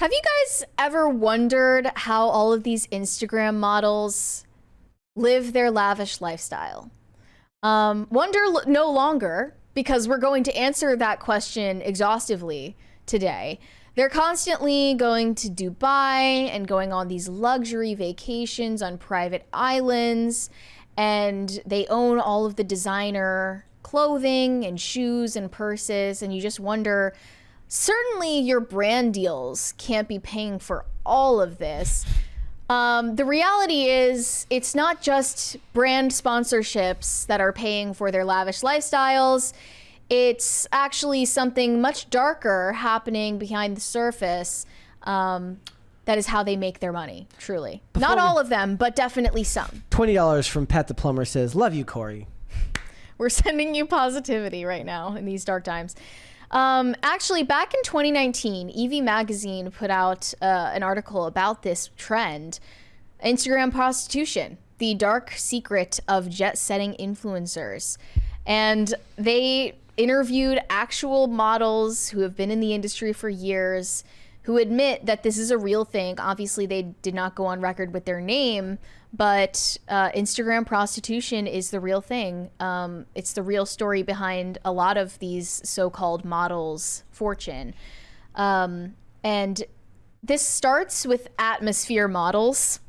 Have you guys ever wondered how all of these Instagram models live their lavish lifestyle? Wonder no longer, because we're going to answer that question exhaustively today. They're constantly going to Dubai and going on these luxury vacations on private islands, and they own all of the designer clothing and shoes and purses, and you just wonder, certainly your brand deals can't be paying for all of this. The reality is it's not just brand sponsorships that are paying for their lavish lifestyles. It's actually something much darker happening behind the surface. That is how they make their money, truly. Not all of them, but definitely some. $20 from Pat the Plumber says, love you, Corey. We're sending you positivity right now in these dark times. Actually, back in 2019, EV Magazine put out an article about this trend, Instagram prostitution, the dark secret of jet-setting influencers. And they interviewed actual models who have been in the industry for years, who admit that this is a real thing. Obviously, they did not go on record with their name, but Instagram prostitution is the real thing. It's the real story behind a lot of these so-called models' fortune. And this starts with atmosphere models.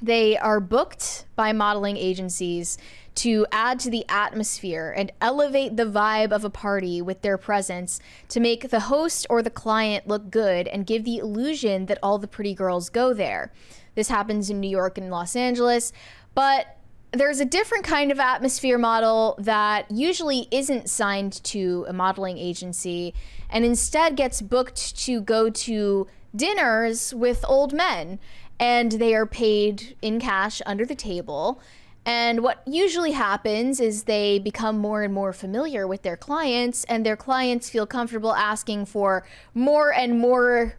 They are booked by modeling agencies to add to the atmosphere and elevate the vibe of a party with their presence to make the host or the client look good and give the illusion that all the pretty girls go there. This happens in New York and Los Angeles, but there's a different kind of atmosphere model that usually isn't signed to a modeling agency and instead gets booked to go to dinners with old men, and they are paid in cash under the table. And what usually happens is they become more and more familiar with their clients, and their clients feel comfortable asking for more and more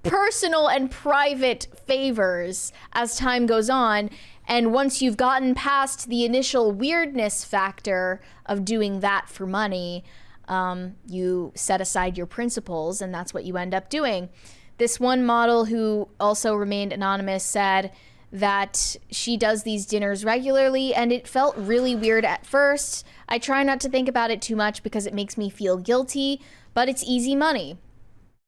personal and private favors as time goes on. And once you've gotten past the initial weirdness factor of doing that for money, you set aside your principles, and that's what you end up doing. This one model, who also remained anonymous, said that she does these dinners regularly, and it felt really weird at first. I try not to think about it too much because it makes me feel guilty, but it's easy money.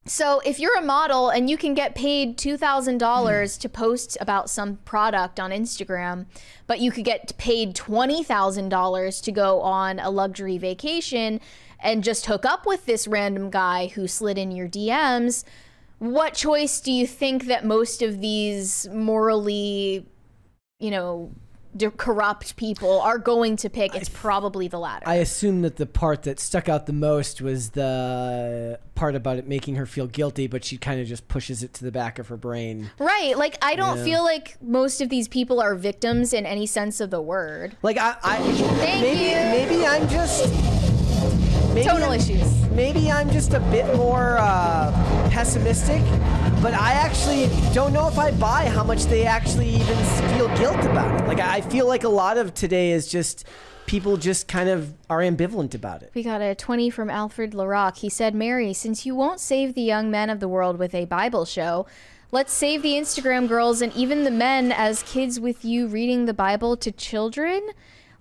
So if you're a model and you can get paid $2,000 to post about some product on Instagram, but you could get paid $20,000 to go on a luxury vacation and just hook up with this random guy who slid in your DMs, what choice do you think that most of these morally, corrupt people are going to pick? It's probably the latter. I assume that the part that stuck out the most was the part about it making her feel guilty, but she kind of just pushes it to the back of her brain. Right. Like, I don't feel like most of these people are victims in any sense of the word. Like, Maybe I'm just... Tonal issues. Maybe I'm just a bit more pessimistic, but I actually don't know if I buy how much they actually even feel guilt about it. Like, I feel like a lot of today is just people just kind of are ambivalent about it. We got a 20 from Alfred Larock. He said, Mary, since you won't save the young men of the world with a Bible show, let's save the Instagram girls and even the men as kids with you reading the Bible to children.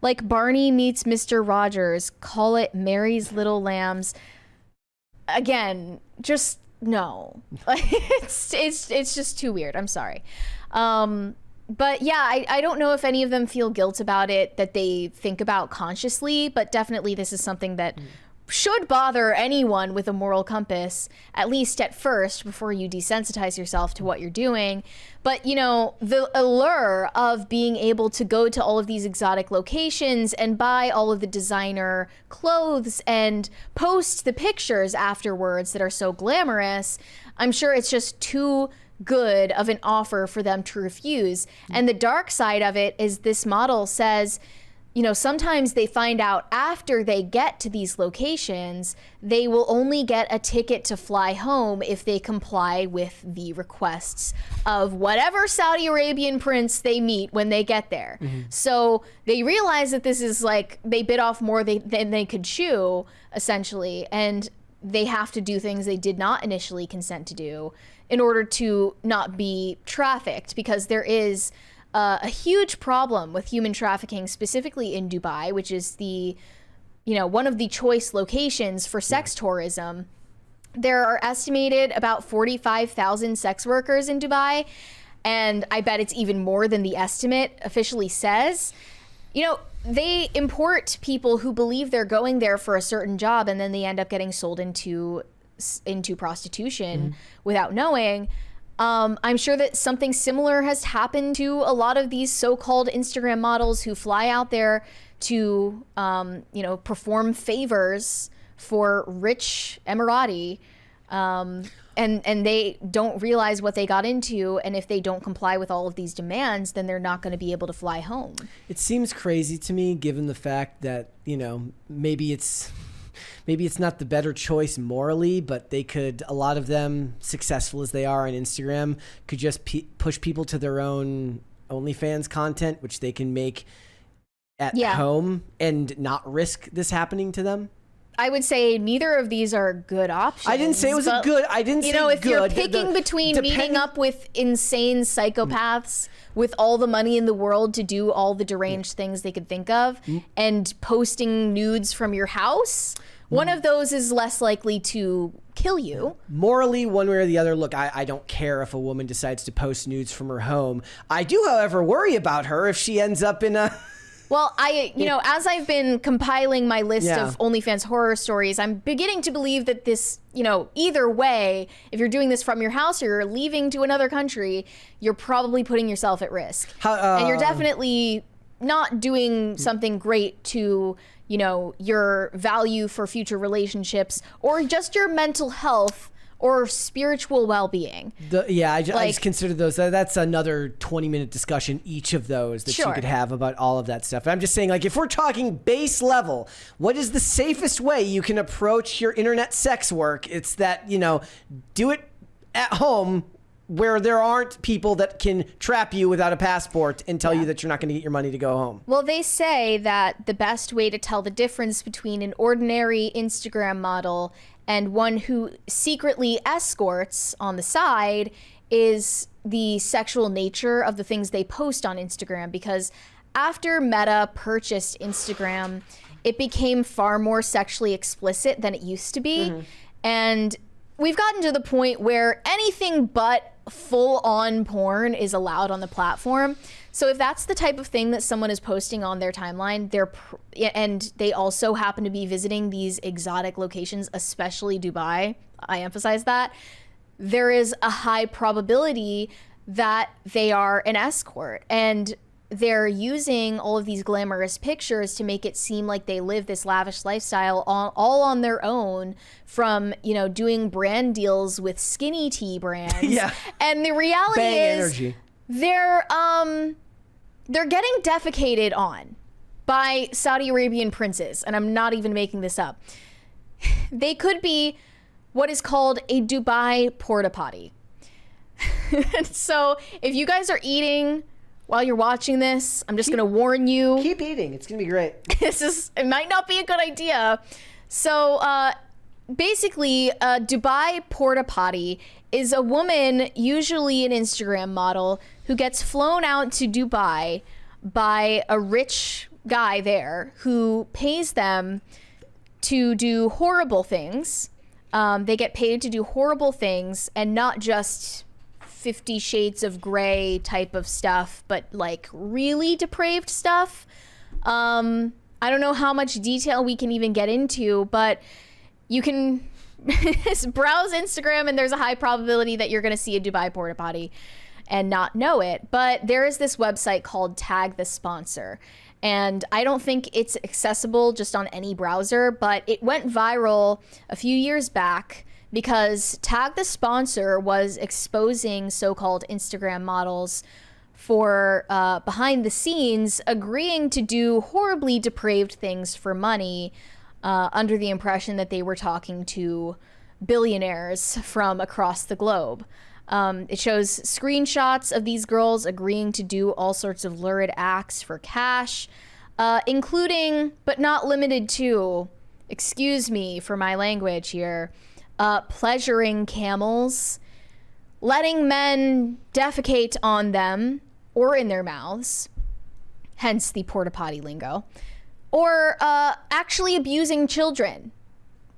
Like Barney meets Mr. Rogers. Call it Mary's Little Lambs. Again, just no. It's just too weird. I'm sorry. But yeah, I don't know if any of them feel guilt about it that they think about consciously, but definitely this is something that should bother anyone with a moral compass, at least at first, before you desensitize yourself to what you're doing. But, the allure of being able to go to all of these exotic locations and buy all of the designer clothes and post the pictures afterwards that are so glamorous, I'm sure it's just too good of an offer for them to refuse. And the dark side of it is this model says, sometimes they find out after they get to these locations, they will only get a ticket to fly home if they comply with the requests of whatever Saudi Arabian prince they meet when they get there. Mm-hmm. So they realize that this is like, they bit off more than they could chew, essentially. And they have to do things they did not initially consent to do in order to not be trafficked, because there is a huge problem with human trafficking, specifically in Dubai, which is the, one of the choice locations for sex tourism. There are estimated about 45,000 sex workers in Dubai, and I bet it's even more than the estimate officially says. They import people who believe they're going there for a certain job, and then they end up getting sold into prostitution without knowing. I'm sure that something similar has happened to a lot of these so-called Instagram models who fly out there to, perform favors for rich Emirati, and they don't realize what they got into. And if they don't comply with all of these demands, then they're not going to be able to fly home. It seems crazy to me, given the fact that, maybe it's not the better choice morally, but they could, a lot of them, successful as they are on Instagram, could just push people to their own OnlyFans content, which they can make at home and not risk this happening to them. I would say neither of these are good options. I didn't say it was a good. I didn't say good. If you're picking between meeting up with insane psychopaths with all the money in the world to do all the deranged things they could think of and posting nudes from your house, one of those is less likely to kill you. Morally, one way or the other, look, I don't care if a woman decides to post nudes from her home. I do, however, worry about her if she ends up in a... Well, as I've been compiling my list of OnlyFans horror stories, I'm beginning to believe that this, either way, if you're doing this from your house or you're leaving to another country, you're probably putting yourself at risk. And you're definitely not doing something great to, your value for future relationships or just your mental health or spiritual well-being. I just consider those. That's another 20-minute discussion, each of those that you could have about all of that stuff. And I'm just saying, if we're talking base level, what is the safest way you can approach your internet sex work? It's that, do it at home where there aren't people that can trap you without a passport and tell you that you're not going to get your money to go home. Well, they say that the best way to tell the difference between an ordinary Instagram model and one who secretly escorts on the side is the sexual nature of the things they post on Instagram. Because after Meta purchased Instagram, it became far more sexually explicit than it used to be. And we've gotten to the point where anything but full-on porn is allowed on the platform. So if that's the type of thing that someone is posting on their timeline, and they also happen to be visiting these exotic locations, especially Dubai, I emphasize that, there is a high probability that they are an escort. And they're using all of these glamorous pictures to make it seem like they live this lavish lifestyle all on their own, from, doing brand deals with skinny tea brands. And the reality is they're getting defecated on by Saudi Arabian princes, and I'm not even making this up. They could be what is called a Dubai porta-potty. So if you guys are eating while you're watching this, I'm just going to warn you. Keep eating. It's going to be great. It might not be a good idea. So basically, a Dubai porta-potty is a woman, usually an Instagram model, who gets flown out to Dubai by a rich guy there who pays them to do horrible things. They get paid to do horrible things, and not just 50 Shades of Grey type of stuff, but really depraved stuff. I don't know how much detail we can even get into, but you can browse Instagram and there's a high probability that you're going to see a Dubai porta potty and not know it. But there is this website called Tag the Sponsor, and I don't think it's accessible just on any browser, but it went viral a few years back because Tag the Sponsor was exposing so-called Instagram models for behind the scenes agreeing to do horribly depraved things for money, under the impression that they were talking to billionaires from across the globe. It shows screenshots of these girls agreeing to do all sorts of lurid acts for cash, including, but not limited to, excuse me for my language here, pleasuring camels, letting men defecate on them or in their mouths, hence the porta potty lingo, or actually abusing children.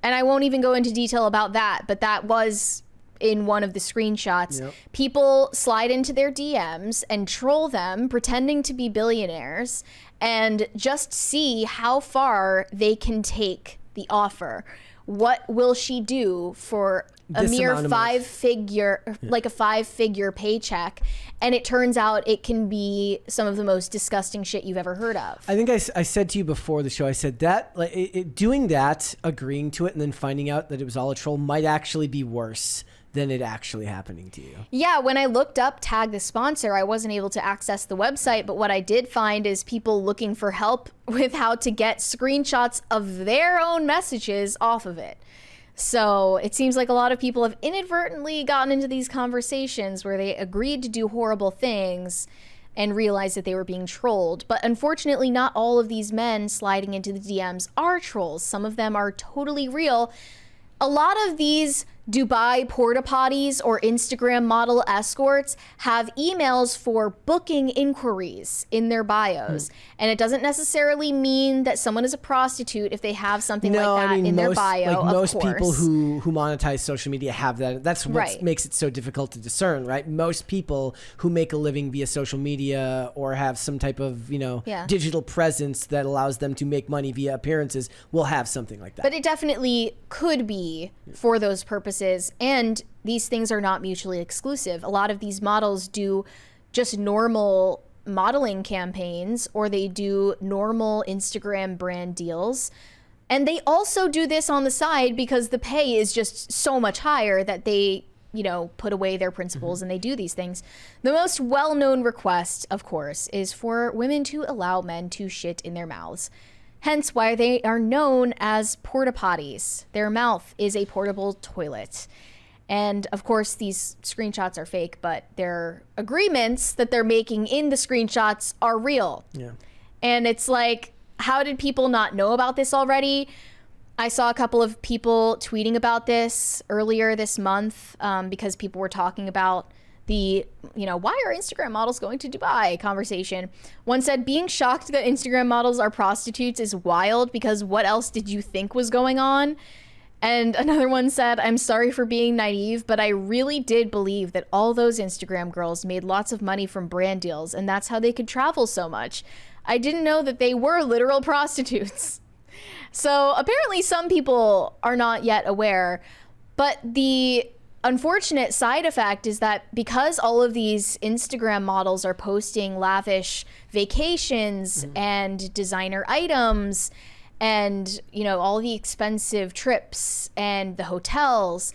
And I won't even go into detail about that, but that was in one of the screenshots. Yep. People slide into their DMs and troll them, pretending to be billionaires, and just see how far they can take the offer. What will she do for a This mere amount of money. five-figure paycheck? And it turns out it can be some of the most disgusting shit you've ever heard of. I think I said to you before the show, I said that doing that, agreeing to it, and then finding out that it was all a troll might actually be worse than it actually happening to you. Yeah, when I looked up Tag the Sponsor, I wasn't able to access the website, but what I did find is people looking for help with how to get screenshots of their own messages off of it. So it seems like a lot of people have inadvertently gotten into these conversations where they agreed to do horrible things and realized that they were being trolled. But unfortunately, not all of these men sliding into the DMs are trolls. Some of them are totally real. A lot of these Dubai porta potties or Instagram model escorts have emails for booking inquiries in their bios. And it doesn't necessarily mean that someone is a prostitute if they have something like that in their bio. Most people who monetize social media have that. That's what Right. makes it so difficult to discern, right? Most people who make a living via social media or have some type of, Yeah. digital presence that allows them to make money via appearances will have something like that. But it definitely could be for those purposes. And these things are not mutually exclusive. A lot of these models do just normal modeling campaigns, or they do normal Instagram brand deals. And they also do this on the side because the pay is just so much higher that they, put away their principles and they do these things. The most well-known request, of course, is for women to allow men to shit in their mouths. Hence why they are known as porta potties. Their mouth is a portable toilet. And of course, these screenshots are fake, but their agreements that they're making in the screenshots are real. Yeah. And it's like, how did people not know about this already? I saw a couple of people tweeting about this earlier this month because people were talking about the, why are Instagram models going to Dubai conversation. One said, being shocked that Instagram models are prostitutes is wild because what else did you think was going on? And another one said, I'm sorry for being naive, but I really did believe that all those Instagram girls made lots of money from brand deals and that's how they could travel so much. I didn't know that they were literal prostitutes. So apparently some people are not yet aware, but the unfortunate side effect is that because all of these Instagram models are posting lavish vacations and designer items and, all the expensive trips and the hotels,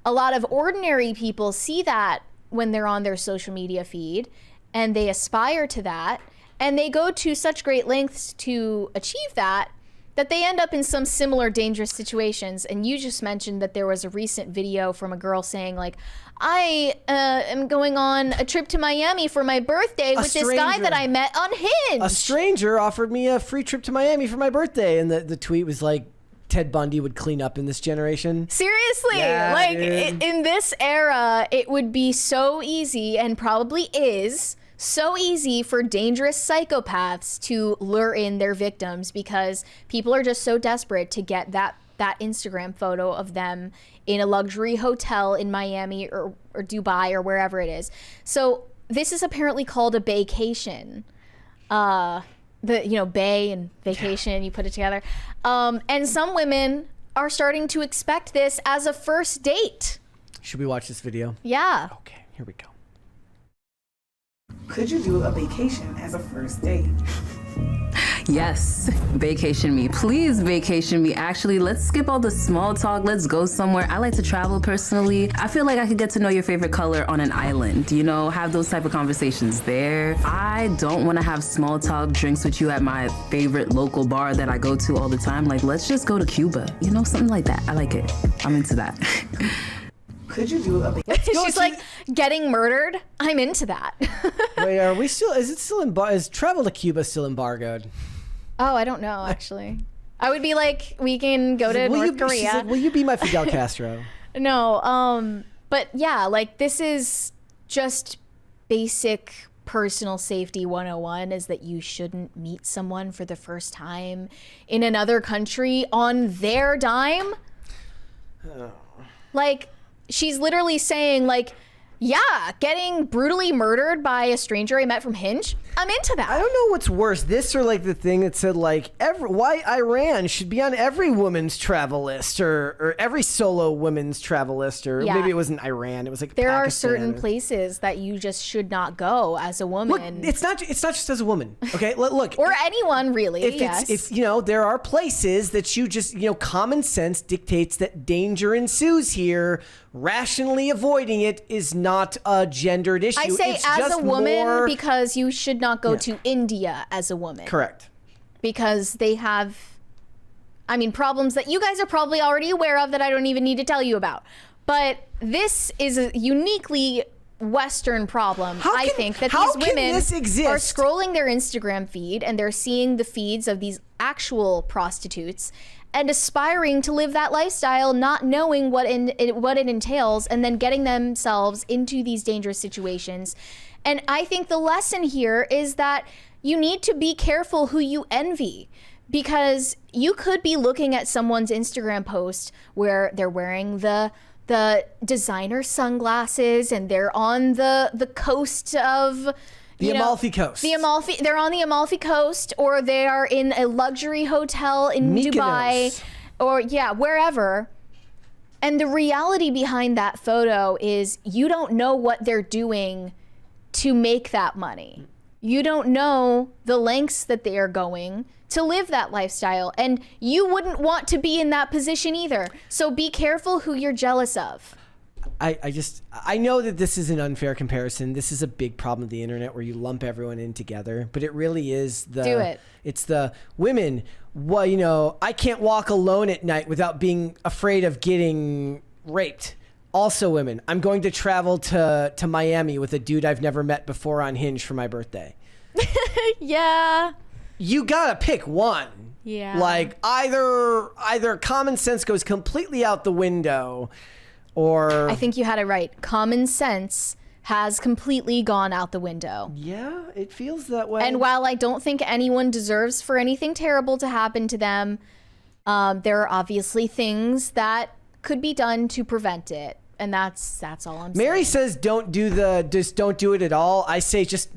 a lot of ordinary people see that when they're on their social media feed and they aspire to that and they go to such great lengths to achieve that they end up in some similar dangerous situations. And you just mentioned that there was a recent video from a girl saying like, I am going on a trip to Miami for my birthday with this guy that I met on Hinge. A stranger offered me a free trip to Miami for my birthday. And the tweet was like, Ted Bundy would clean up in this generation. Seriously, Yeah, in this era, it would be so easy, and probably is so easy for dangerous psychopaths to lure in their victims because people are just so desperate to get that Instagram photo of them in a luxury hotel in Miami or Dubai or wherever it is. So this is apparently called a vacation. Bay and vacation, you put it together. And some women are starting to expect this as a first date. Should we watch this video? Yeah. Okay, here we go. Could you do a vacation as a first date? Yes, vacation me. Please vacation me. Actually, let's skip all the small talk. Let's go somewhere. I like to travel personally. I feel like I could get to know your favorite color on an island, have those type of conversations there. I don't want to have small talk drinks with you at my favorite local bar that I go to all the time. Like, let's just go to Cuba. Something like that. I like it. I'm into that. Could you do a vacation? She's like, getting murdered? I'm into that. Wait, are we still? Is it still is travel to Cuba still embargoed? Oh, I don't know, actually. I would be like, we can go to North Korea. She's like, will you be my Fidel Castro? No, but yeah, like this is just basic personal safety 101 is that you shouldn't meet someone for the first time in another country on their dime. Like, she's literally saying, like, yeah, getting brutally murdered by a stranger I met from Hinge, I'm into that. I don't know what's worse, this or like the thing that said like why Iran should be on every woman's travel list or every solo women's travel list, or maybe it wasn't Iran, it was like there Pakistan. are certain places that you just should not go as a woman. Look, it's not just as a woman, okay? Look, or anyone really. If you know, there are places that you just, you know, common sense dictates that danger ensues here. Rationally avoiding it is not a gendered issue. I say it's as just a woman more... because you should not go to India as a woman. Correct. Because they have, I mean, problems that you guys are probably already aware of that I don't even need to tell you about. But this is a uniquely Western problem. I think that these women are scrolling their Instagram feed and they're seeing the feeds of these actual prostitutes and aspiring to live that lifestyle, not knowing what it entails, and then getting themselves into these dangerous situations. And I think the lesson here is that you need to be careful who you envy, because you could be looking at someone's Instagram post where they're wearing the designer sunglasses and they're on the coast of the Amalfi Coast. They're on the Amalfi Coast, or they are in a luxury hotel in Dubai, or wherever. And the reality behind that photo is you don't know what they're doing to make that money. You don't know the lengths that they are going to live that lifestyle, and you wouldn't want to be in that position either. So be careful who you're jealous of. I know that this is an unfair comparison. This is a big problem with the internet where you lump everyone in together, but it really is it's the women. Well, you know, I can't walk alone at night without being afraid of getting raped. Also women, I'm going to travel to Miami with a dude I've never met before on Hinge for my birthday. Yeah. You gotta pick one. Yeah. Like either common sense goes completely out the window, or I think you had it right. Common sense has completely gone out the window. Yeah, it feels that way. And while I don't think anyone deserves for anything terrible to happen to them, there are obviously things that could be done to prevent it. And that's all I'm saying. Mary says don't do it at all. I say just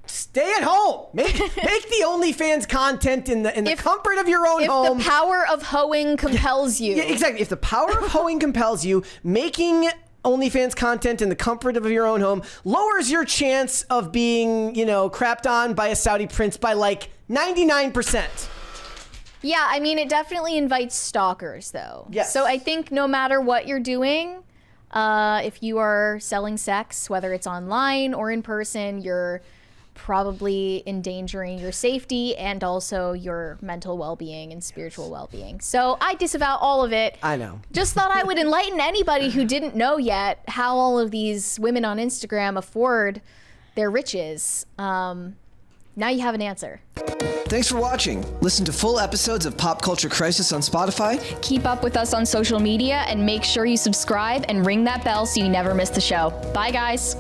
stay at home. Make the OnlyFans content in the comfort of your own home. If the power of hoeing compels you. Yeah, exactly. If the power of hoeing compels you, making OnlyFans content in the comfort of your own home lowers your chance of being, you know, crapped on by a Saudi prince by like 99%. Yeah, I mean, it definitely invites stalkers, though. Yes. So I think no matter what you're doing, if you are selling sex, whether it's online or in person, you're probably endangering your safety and also your mental well-being and spiritual well-being. So I disavow all of it. I know. Just thought I would enlighten anybody who didn't know yet how all of these women on Instagram afford their riches. Now you have an answer. Thanks for watching. Listen to full episodes of Pop Culture Crisis on Spotify. Keep up with us on social media and make sure you subscribe and ring that bell so you never miss the show. Bye, guys.